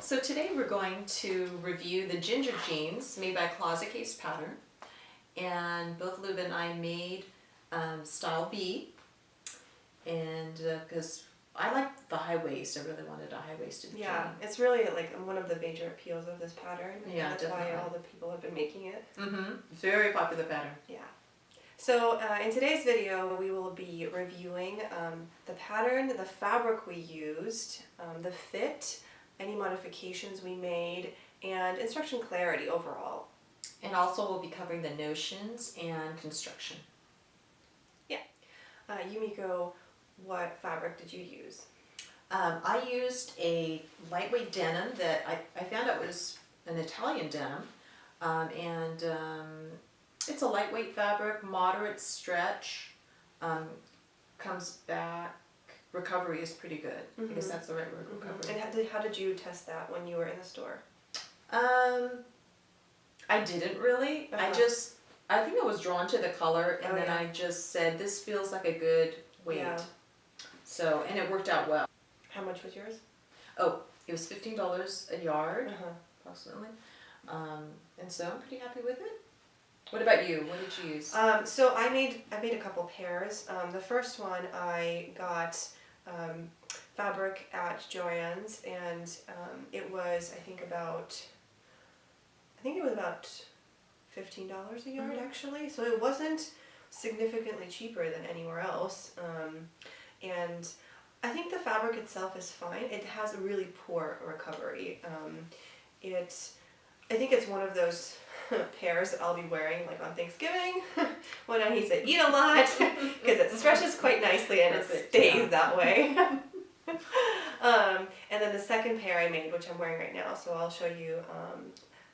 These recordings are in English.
So today we're going to review the ginger jeans made by Closetcase Pattern, and both Luba and I made style B, and because I like the high waist, I really wanted a high waisted jean. Yeah, it's really like one of the major appeals of this pattern. Yeah, that's definitely. why all the people have been making it. Very popular pattern. Yeah. So in today's video, we will be reviewing the pattern, the fabric we used, the fit, any modifications we made, and instruction clarity overall. And also we'll be covering the notions and construction. Yeah. Yumiko, what fabric did you use? I used a lightweight denim that I found out was an Italian denim, and it's a lightweight fabric, moderate stretch, comes back, recovery is pretty good. I guess that's the right word, recovery. And how did you test that when you were in the store? I didn't really. I think I was drawn to the color, and then yeah. I just said, this feels like a good weight. Yeah. So, and it worked out well. How much was yours? Oh, it was $15 a yard, approximately. And so I'm pretty happy with it. What about you? What did you use? So I made a couple pairs. The first one I got fabric at Joann's, and it was I think it was about $15 a yard actually. So it wasn't significantly cheaper than anywhere else. And I think the fabric itself is fine. It has a really poor recovery. I think it's one of those pairs that I'll be wearing like on Thanksgiving when I need to eat a lot because it stretches quite nicely and it stays that way. And then the second pair I made, which I'm wearing right now, so I'll show you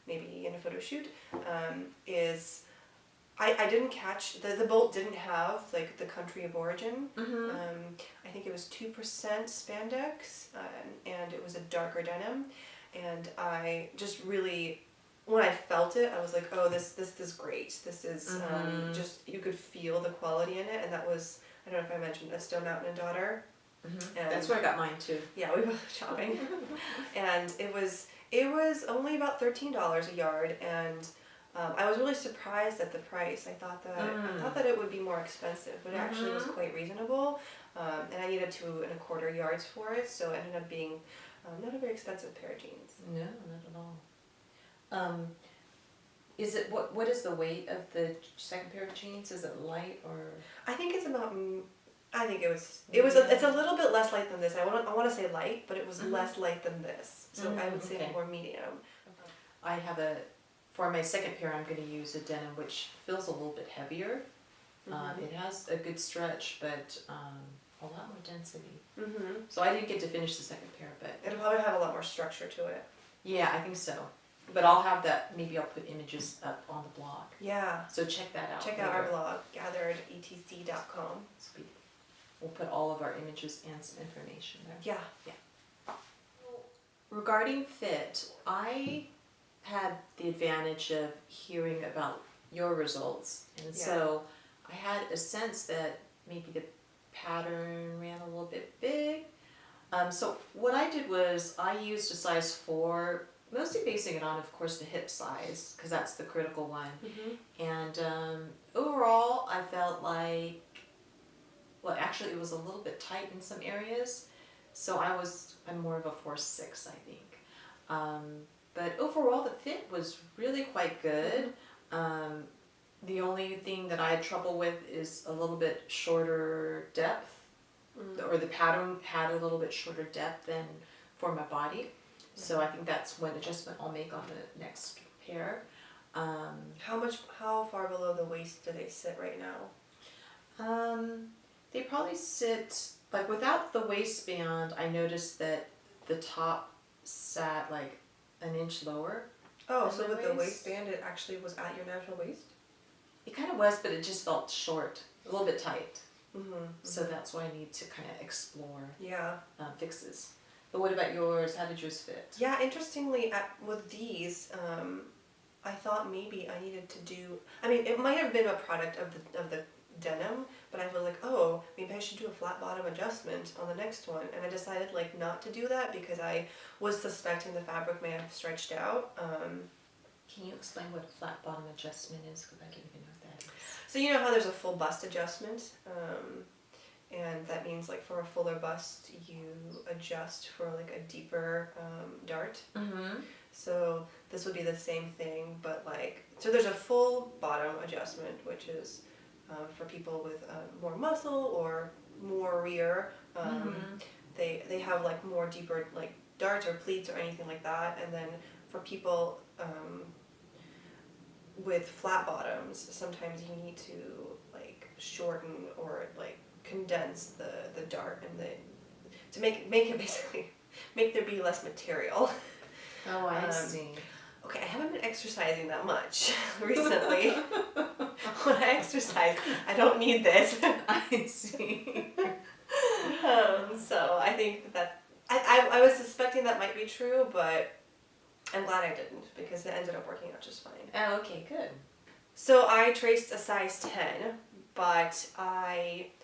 maybe in a photo shoot, is I didn't catch, the bolt didn't have like the country of origin. I think it was 2% spandex, and it was a darker denim, and I just really, when I felt it, I was like, oh, this is great. This is just, you could feel the quality in it, and that was, I don't know if I mentioned, a Stone Mountain and Daughter. And that's where I got mine too. Yeah, we both shopping. And it was only about $13 a yard, and I was really surprised at the price. I thought that it would be more expensive, but it actually was quite reasonable. And I needed 2 1/4 yards for it, so it ended up being not a very expensive pair of jeans. No, not at all. Is it what is the weight of the second pair of jeans? Is it light or? I think it's about. I think it's a little bit less light than this. I want to say light, but it was less light than this. So I would say more medium. I have for my second pair I'm going to use a denim which feels a little bit heavier. It has a good stretch, but a lot more density. So I didn't get to finish the second pair, but it'll probably have a lot more structure to it. Yeah, I think so. But I'll have that. Maybe I'll put images up on the blog. Yeah. So check that out. Check out our blog, gatheredetc.com. We'll put all of our images and some information there. Yeah. Regarding fit, I had the advantage of hearing about your results, and so I had a sense that maybe the pattern ran a little bit big. So what I did was I used a size 4, mostly basing it on, of course, the hip size, because that's the critical one. And overall, I felt like, well, actually it was a little bit tight in some areas, so I'm more of a 4/6, I think. But overall, the fit was really quite good. The only thing that I had trouble with is a little bit shorter depth, or the pattern had a little bit shorter depth than for my body. So I think that's one adjustment I'll make on the next pair. How far below the waist do they sit right now? They probably sit, like without the waistband, I noticed that the top sat like an inch lower. Oh, so with the waistband, it actually was at your natural waist? It kind of was, but it just felt short, a little bit tight. So that's why I need to kind of explore fixes. But what about yours? How did yours fit? Yeah, interestingly, with these, I thought maybe I needed to do. I mean, it might have been a product of the denim, but I was like, oh, maybe I should do a flat bottom adjustment on the next one, and I decided like not to do that because I was suspecting the fabric may have stretched out. Can you explain what a flat bottom adjustment is? Because I don't even know what that is. So you know how there's a full bust adjustment, and that means like for a fuller bust you adjust for like a deeper dart. Mm-hmm. So this would be the same thing, but like, so there's a full bottom adjustment, which is for people with more muscle or more rear. They have like more deeper like darts or pleats or anything like that, and then for people with flat bottoms, sometimes you need to like shorten or like condense the dart and to make it basically make there be less material. Oh, I see. Okay, I haven't been exercising that much recently. When I exercise, I don't need this. I see. So I think that I was suspecting that might be true, but I'm glad I didn't because it ended up working out just fine. Oh, okay, good. So I traced a size 10, but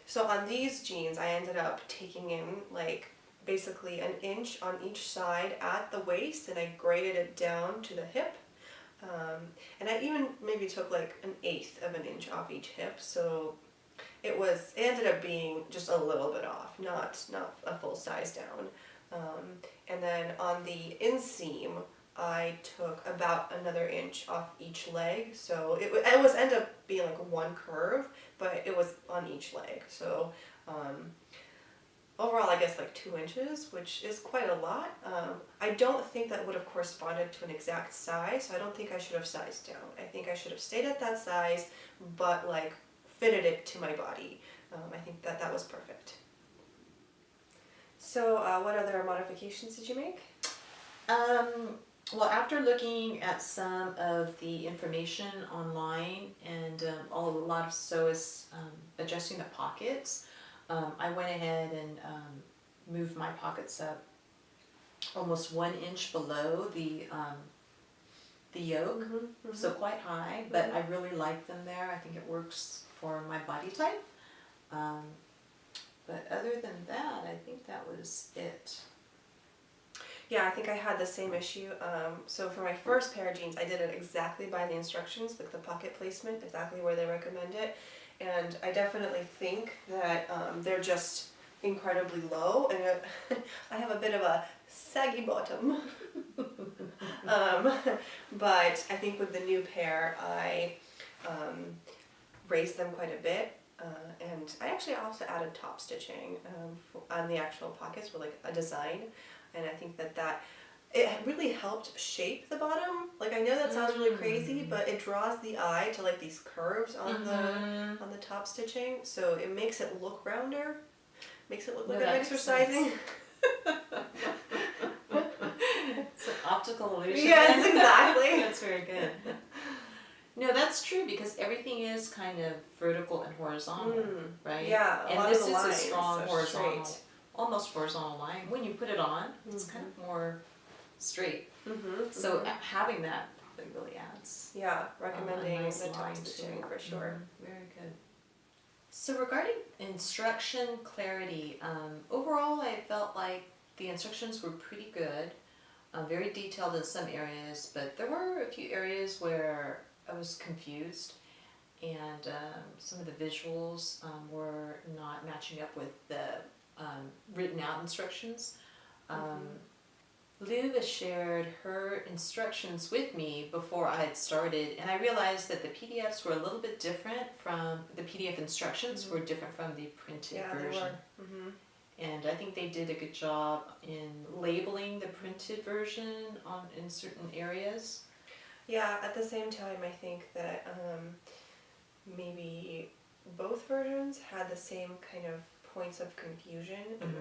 so on these jeans I ended up taking in like basically an inch on each side at the waist, and I graded it down to the hip. And I even maybe took like an eighth of an inch off each hip, so it ended up being just a little bit off, not a full size down. And then on the inseam, I took about another inch off each leg, so it ended up being like one curve, but it was on each leg. So overall, I guess like 2 inches, which is quite a lot. I don't think that would have corresponded to an exact size, so I don't think I should have sized down. I think I should have stayed at that size, but like fitted it to my body. I think that was perfect. So what other modifications did you make? Well, after looking at some of the information online and a lot of sewists adjusting the pockets, I went ahead and moved my pockets up almost 1 inch below the yoke, so quite high, but I really like them there. I think it works for my body type. But other than that, I think that was it. Yeah, I think I had the same issue. So for my first pair of jeans, I did it exactly by the instructions, like the pocket placement, exactly where they recommend it. And I definitely think that they're just incredibly low, and I have a bit of a saggy bottom. But I think with the new pair, I raised them quite a bit. And I actually also added top stitching on the actual pockets with like a design. And I think that it really helped shape the bottom. Like, I know that sounds really crazy, but it draws the eye to like these curves on the top stitching, so it makes it look rounder, makes it look like I'm exercising. It's an optical illusion. Yes, exactly. That's very good. No, that's true, because everything is kind of vertical and horizontal, right? Yeah, and this is a lines strong are horizontal. straight. Almost horizontal line. When you put it on, it's kind of more straight. So having that really adds. Yeah, recommending nice the top line stitching too. for sure. Very good. So regarding instruction clarity, overall I felt like the instructions were pretty good, very detailed in some areas, but there were a few areas where I was confused, and some of the visuals were not matching up with the written out instructions. Luba shared her instructions with me before I had started, and I realized that the PDFs were a little bit different from the PDF instructions were different from the printed version. They were. And I think they did a good job in labeling the printed version in certain areas. Yeah, at the same time, I think that maybe both versions had the same kind of points of confusion, and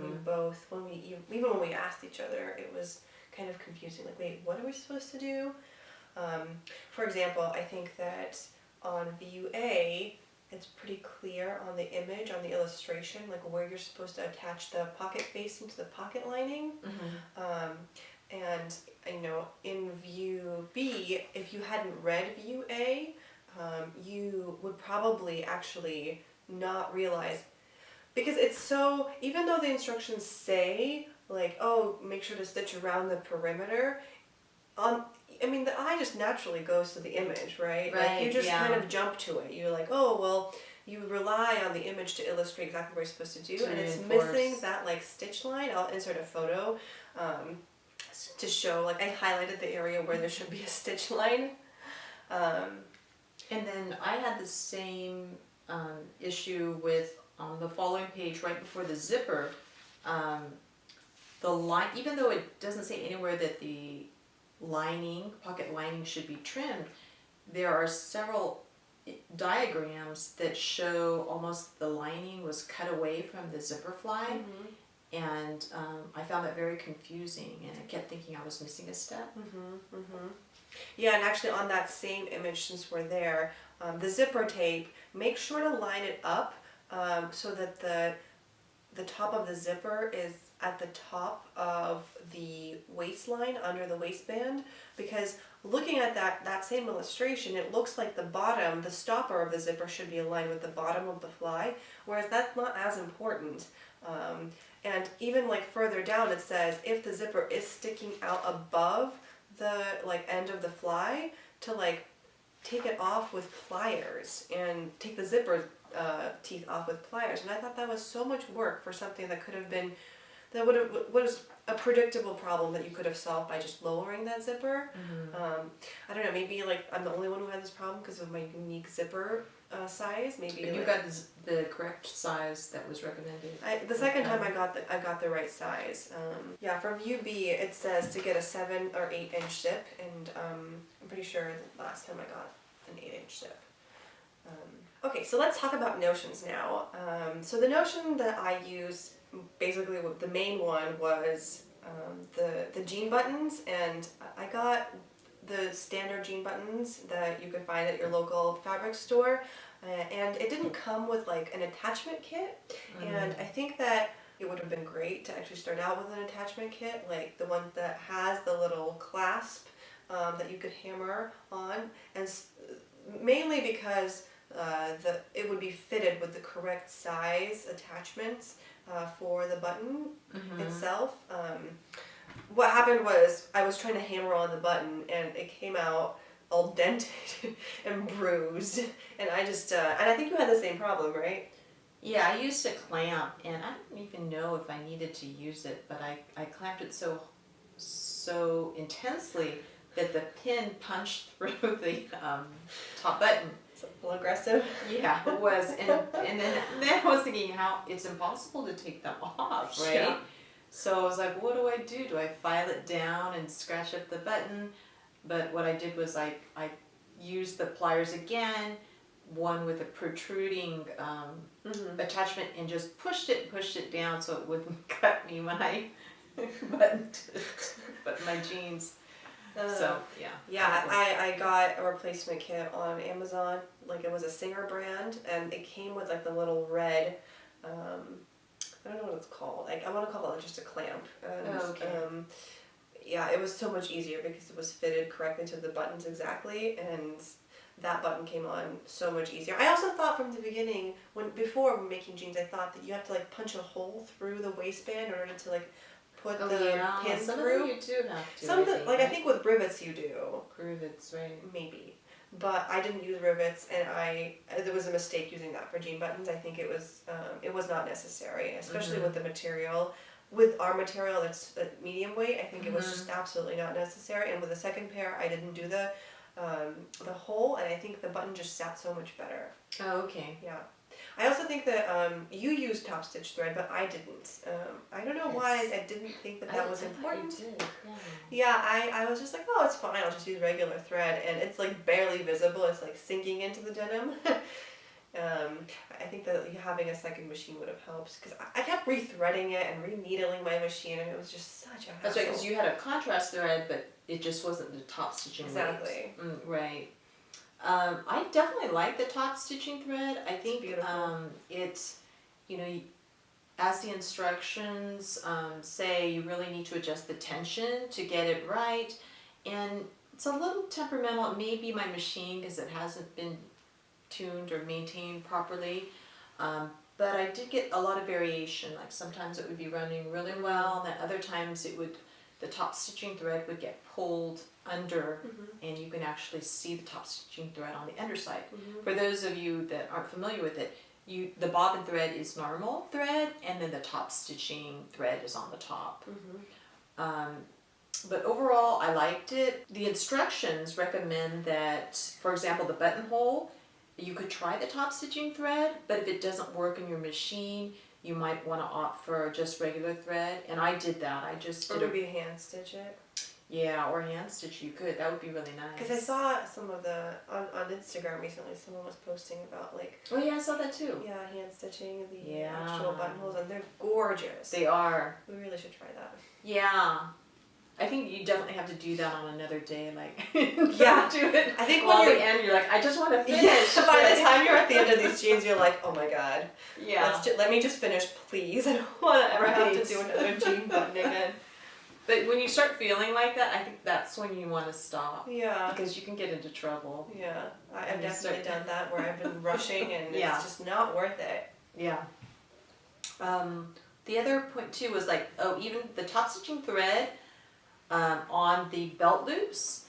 even when we asked each other, it was kind of confusing. Like, wait, what are we supposed to do? For example, I think that on view A, it's pretty clear on the image, on the illustration, like where you're supposed to attach the pocket facing to the pocket lining. And you know, in view B, if you hadn't read view A, you would probably actually not realize, because it's so, even though the instructions say like, oh, make sure to stitch around the perimeter, I mean, the eye just naturally goes to the image, right? Like you just kind of jump to it. You're like, oh, well, you rely on the image to illustrate exactly what you're supposed to do, and it's missing that like stitch line. I'll insert a photo to show, like I highlighted the area where there should be a stitch line. And then I had the same issue with on the following page, right before the zipper, the line, even though it doesn't say anywhere that the pocket lining should be trimmed, there are several diagrams that show almost the lining was cut away from the zipper fly. And I found that very confusing, and I kept thinking I was missing a step. Yeah, and actually on that same image, since we're there, the zipper tape, make sure to line it up so that the top of the zipper is at the top of the waistline, under the waistband, because looking at that same illustration, it looks like the bottom, the stopper of the zipper should be aligned with the bottom of the fly, whereas that's not as important. And even like further down it says if the zipper is sticking out above the like end of the fly, to like take it off with pliers and take the zipper teeth off with pliers. And I thought that was so much work for something that could have been, that was a predictable problem that you could have solved by just lowering that zipper. I don't know, maybe like I'm the only one who had this problem because of my unique zipper size. Maybe But you like, got the correct size that was recommended. the second time I got the right size. Yeah, from UB it says to get a 7 or 8 inch zip, and I'm pretty sure the last time I got an 8 inch zip. Okay, so let's talk about notions now. So the notion that I use, basically the main one was the jean buttons, and I got the standard jean buttons that you could find at your local fabric store, and it didn't come with like an attachment kit, and I think that it would have been great to actually start out with an attachment kit, like the one that has the little clasp that you could hammer on, and mainly because it would be fitted with the correct size attachments for the button itself. What happened was I was trying to hammer on the button and it came out all dented and bruised, and I just and I think you had the same problem, right? Yeah, I used a clamp, and I don't even know if I needed to use it, but I clamped it so intensely that the pin punched through the top button. It's a little aggressive. Yeah, it was, and then I was thinking how it's impossible to take them off, right? Yeah. So I was like, what do I do? Do I file it down and scratch up the button? But what I did was I used the pliers again, one with a protruding attachment, and just pushed it down so it wouldn't cut me when I buttoned my jeans. So yeah. Yeah, I got a replacement kit on Amazon. Like it was a Singer brand, and it came with like the little red. I don't know what it's called. Like I want to call it just a clamp. And, yeah, it was so much easier because it was fitted correctly to the buttons exactly, and that button came on so much easier. I also thought from the beginning, before making jeans, I thought that you have to like punch a hole through the waistband in order to like put the pin some through. Of them you do have to. Something like I think with rivets you do. Rivets, right? Maybe. But I didn't use rivets, and there was a mistake using that for jean buttons. I think it was not necessary, especially with the material. With our material that's medium weight, I think it was just absolutely not necessary. And with the second pair, I didn't do the hole, and I think the button just sat so much better. Oh, okay. Yeah. I also think that you used top stitch thread, but I didn't. I don't know why I didn't think that was important. You did, yeah. I was just like, oh, it's fine. I'll just use regular thread, and it's like barely visible. It's like sinking into the denim. I think that having a second machine would have helped, because I kept rethreading it and reneedling my machine, and it was just such a hassle. That's right, because you had a contrast thread, but it just wasn't the top stitching. Exactly. Right. I definitely like the top stitching thread. I think it's, as the instructions say, you really need to adjust the tension to get it right. And it's a little temperamental. It may be my machine because it hasn't been tuned or maintained properly. But I did get a lot of variation. Like sometimes it would be running really well, and then other times the top stitching thread would get pulled under, and you can actually see the top stitching thread on the underside. For those of you that aren't familiar with it, the bobbin thread is normal thread, and then the top stitching thread is on the top. But overall, I liked it. The instructions recommend that, for example, the buttonhole, you could try the top stitching thread, but if it doesn't work in your machine, you might want to opt for just regular thread. And I did that. I just did maybe hand stitch it. Yeah, or hand stitch. You could. That would be really nice. Because I saw some of on Instagram recently. Someone was posting about like. Oh yeah, I saw that too. Yeah, hand stitching the actual buttonholes, and they're gorgeous. They are. We really should try that. Yeah. I think you definitely have to do that on another day, like do it. I think while when the end, you're like, I just want to finish. Yeah, by the time you're at the end of these jeans, you're like, oh my god. Yeah. Let me just finish, please. I don't want to ever have to do another jean button again. But when you start feeling like that, I think that's when you want to stop. Yeah. Because you can get into trouble. Yeah, I've definitely done that where I've been rushing and it's just not worth it. Yeah. The other point too was like, even the top stitching thread. On the belt loops,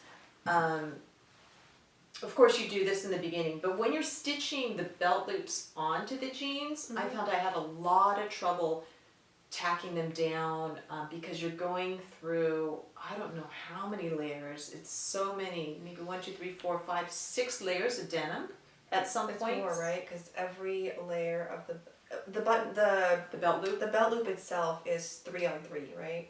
of course you do this in the beginning, but when you're stitching the belt loops onto the jeans, I found I had a lot of trouble tacking them down because you're going through, I don't know how many layers, it's so many, maybe 1, 2, 3, 4, 5, 6 layers of denim at some point. It's more, right? Because every layer of the belt loop itself is 3 on 3, right?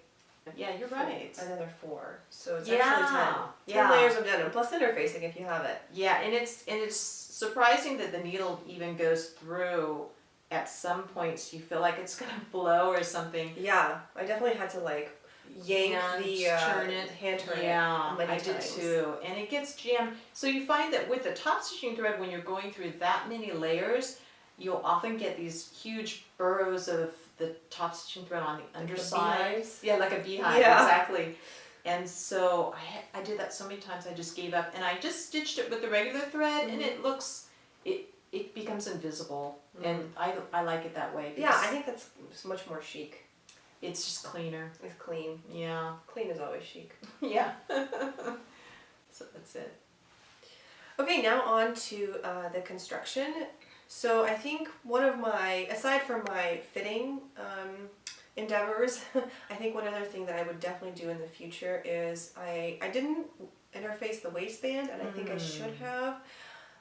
Yeah, you're right. And then there are 4, so it's actually 10 layers of denim plus interfacing if you have it. Yeah, and it's surprising that the needle even goes through. At some points, you feel like it's gonna blow or something. Yeah, I definitely had to like yank hand turn it. Yeah, I did too, and it gets jammed. So you find that with the top stitching thread, when you're going through that many layers, you'll often get these huge burrows of the top stitching thread on the underside. Yeah, like a beehive, exactly. And so I did that so many times I just gave up, and I just stitched it with the regular thread, and it becomes invisible, and I like it that way. Yeah, I think that's much more chic. It's just cleaner. It's clean. Yeah. Clean is always chic. Yeah. So that's it. Okay, now on to the construction. So I think one of my, aside from my fitting endeavors, I think one other thing that I would definitely do in the future is I didn't interface the waistband, and I think I should have.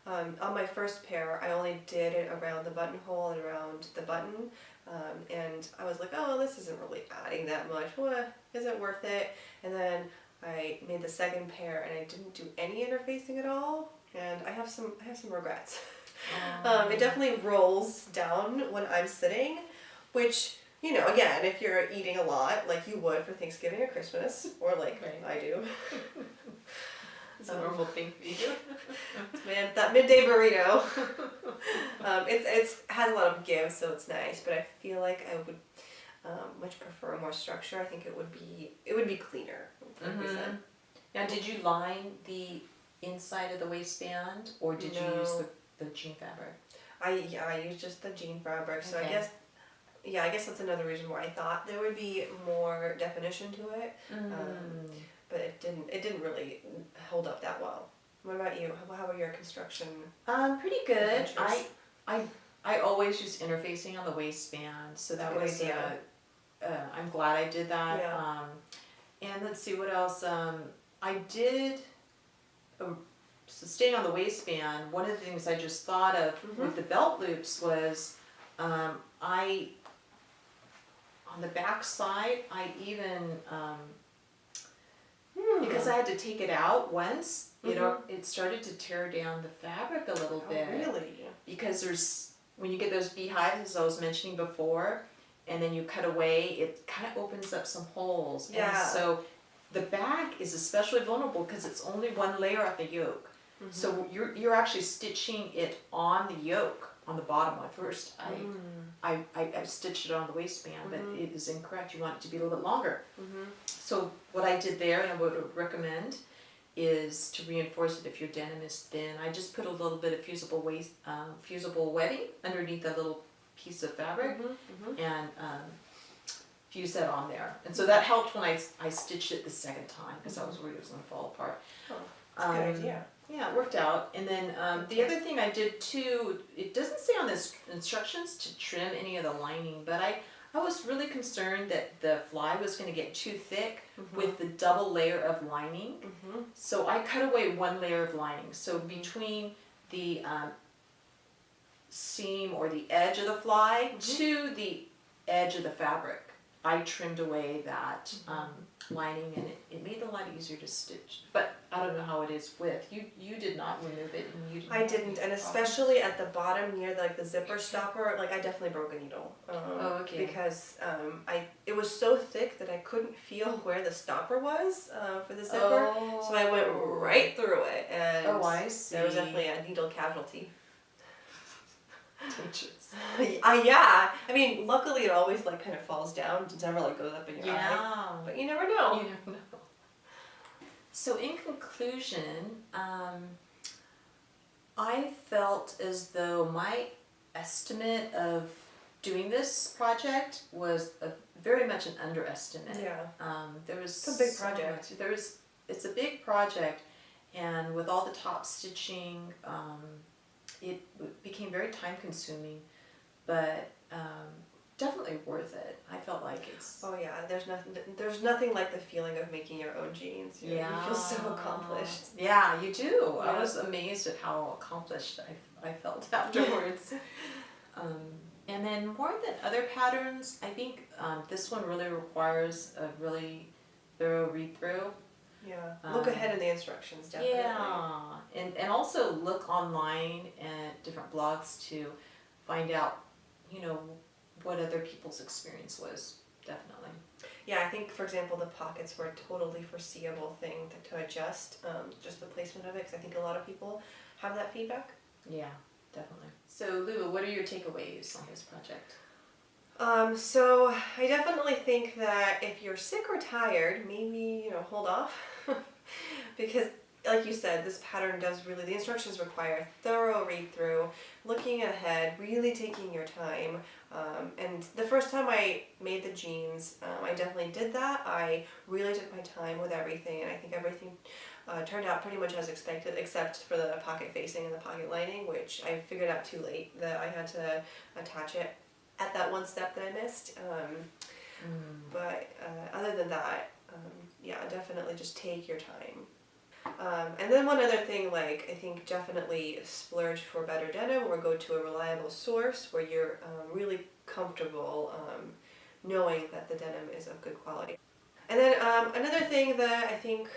On my first pair, I only did it around the buttonhole and around the button, and I was like, oh, this isn't really adding that much. Well, is it worth it? And then I made the second pair, and I didn't do any interfacing at all, and I have some regrets. It definitely rolls down when I'm sitting, which, you know, again, if you're eating a lot, like you would for Thanksgiving or Christmas, or like I do. It's a normal thing for you. Man, that midday burrito. It's has a lot of give, so it's nice. But I feel like I would much prefer more structure. I think it would be cleaner. Now, did you line the inside of the waistband, or did you use the jean fabric? I used just the jean fabric. So I guess that's another reason why I thought there would be more definition to it. But it didn't really hold up that well. What about you? How were your construction? Pretty good. I always use interfacing on the waistband, so that was I'm glad I did that. Yeah. And let's see what else. I did. So staying on the waistband, one of the things I just thought of with the belt loops was on the back side, I even because I had to take it out once, it started to tear down the fabric a little bit. Really? Because when you get those beehives, as I was mentioning before, and then you cut away, it kind of opens up some holes. Yeah. And so the back is especially vulnerable because it's only one layer at the yoke. So you're actually stitching it on the yoke, on the bottom one first. I stitched it on the waistband, but it is incorrect. You want it to be a little bit longer. So what I did there, and I would recommend, is to reinforce it if your denim is thin. I just put a little bit of fusible webbing underneath the little piece of fabric Mm-hmm. and fused that on there. And so that helped when I stitched it the second time because I was worried it was going to fall apart. Oh, that's a good idea. Yeah, it worked out. And then the other thing I did too, it doesn't say on the instructions to trim any of the lining, but I was really concerned that the fly was going to get too thick with the double layer of lining. So I cut away one layer of lining. So between the seam or the edge of the fly to the edge of the fabric, I trimmed away that lining, and it made it a lot easier to stitch. But I don't know how it is with you did not remove it, and you didn't. I didn't, and especially at the bottom near the zipper stopper, like I definitely broke a needle. Oh, okay. Because it was so thick that I couldn't feel where the stopper was for the zipper, Oh. so I went right through it, and I see. there was definitely a needle casualty. Teachers. Yeah, I mean, luckily it always like kind of falls down. It never like goes up in your eye. But you never know. You never know. So in conclusion, I felt as though my estimate of doing this project was very much an underestimate. Yeah. There was It's a big project. It's a big project, and with all the top stitching, it became very time consuming, but definitely worth it. I felt like it's. Oh yeah, there's nothing like the feeling of making your own jeans. You feel so accomplished. Yeah, you do. Yeah. I was amazed at how accomplished I felt afterwards. And then more than other patterns, I think this one really requires a really thorough read through. Yeah, look ahead in the instructions, definitely. Yeah, and also look online at different blogs to find out, what other people's experience was, definitely. Yeah, I think, for example, the pockets were a totally foreseeable thing to adjust, just the placement of it, because I think a lot of people have that feedback. Yeah, definitely. So, Luba, what are your takeaways on this project? So I definitely think that if you're sick or tired, maybe, hold off. Because, like you said, this pattern does really, the instructions require a thorough read through, looking ahead, really taking your time. And the first time I made the jeans, I definitely did that. I really took my time with everything, and I think everything turned out pretty much as expected, except for the pocket facing and the pocket lining, which I figured out too late that I had to attach it at that one step that I missed. But other than that, yeah, definitely just take your time. And then one other thing, I think definitely splurge for better denim or go to a reliable source where you're really comfortable knowing that the denim is of good quality. And then another thing that I think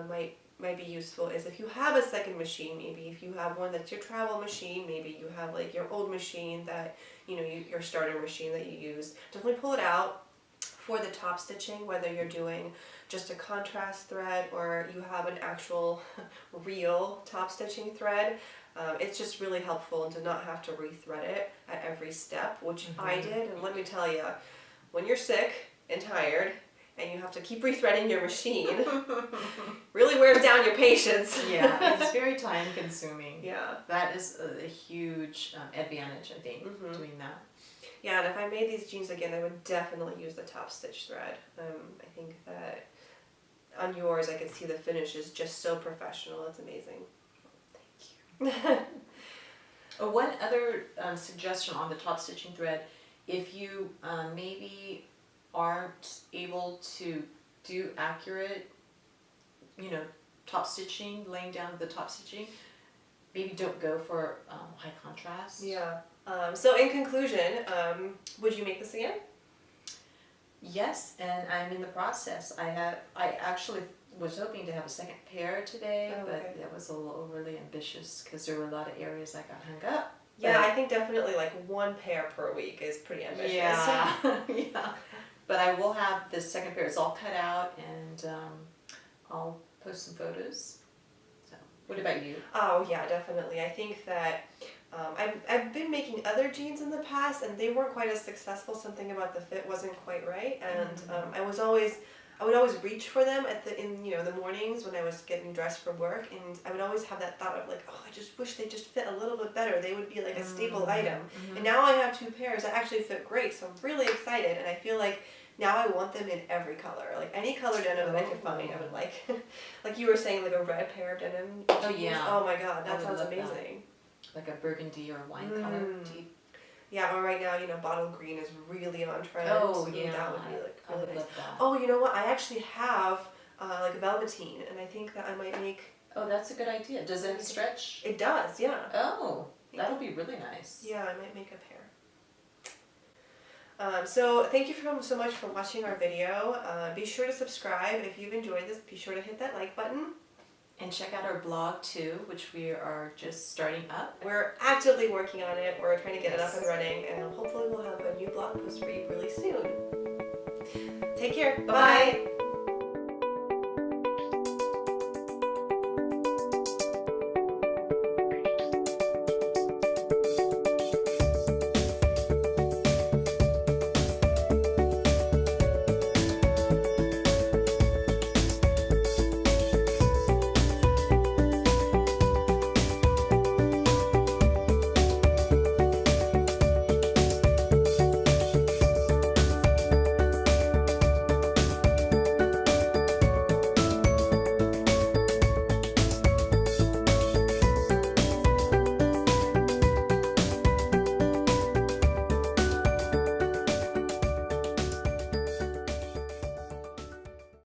might be useful is if you have a second machine, maybe if you have one that's your travel machine, maybe you have your old machine that, your starter machine that you use, definitely pull it out for the top stitching, whether you're doing just a contrast thread or you have an actual real top stitching thread. It's just really helpful to not have to rethread it at every step, which I did. And let me tell you, when you're sick and tired and you have to keep rethreading your machine, really wears down your patience. Yeah, it's very time consuming. Yeah. That is a huge advantage, I think, doing that. Yeah, and if I made these jeans again, I would definitely use the top stitch thread. I think that on yours, I could see the finish is just so professional. It's amazing. Thank you. One other suggestion on the top stitching thread, if you maybe aren't able to do accurate, top stitching, laying down the top stitching, maybe don't go for high contrast. Yeah. So in conclusion, would you make this again? Yes, and I'm in the process. I actually was hoping to have a second pair today, but that was a little overly ambitious because there were a lot of areas I got hung up. Yeah, I think definitely one pair per week is pretty ambitious. Yeah, yeah. But I will have the second pair. It's all cut out, and I'll post some photos. So, what about you? Oh yeah, definitely. I think that I've been making other jeans in the past, and they weren't quite as successful. Something about the fit wasn't quite right, and I was always I would always reach for them in the mornings when I was getting dressed for work, and I would always have that thought of like, oh, I just wish they just fit a little bit better. They would be like a staple item. And now I have 2 pairs that actually fit great, so I'm really excited, and I feel like now I want them in every color. Like any color denim that I could find, I would like. Like you were saying, like a red pair of denim. Oh yeah. Oh my god, I that would sounds love amazing. Like a burgundy or wine color, deep. Yeah, or right now, bottle green is really on trend. Oh so yeah, that would be like I really would nice. love that. Oh, you know what? I actually have like a velveteen, and I think that I might make. Oh, that's a good idea. Does it stretch? It does, yeah. Oh, that'll be really nice. Yeah, I might make a pair. So thank you so much for watching our video. Be sure to subscribe. If you've enjoyed this, be sure to hit that like button. And check out our blog too, which we are just starting up. We're actively working on it. We're trying to get it up and running, and hopefully we'll have a new blog post for you really soon. Take care. Bye-bye.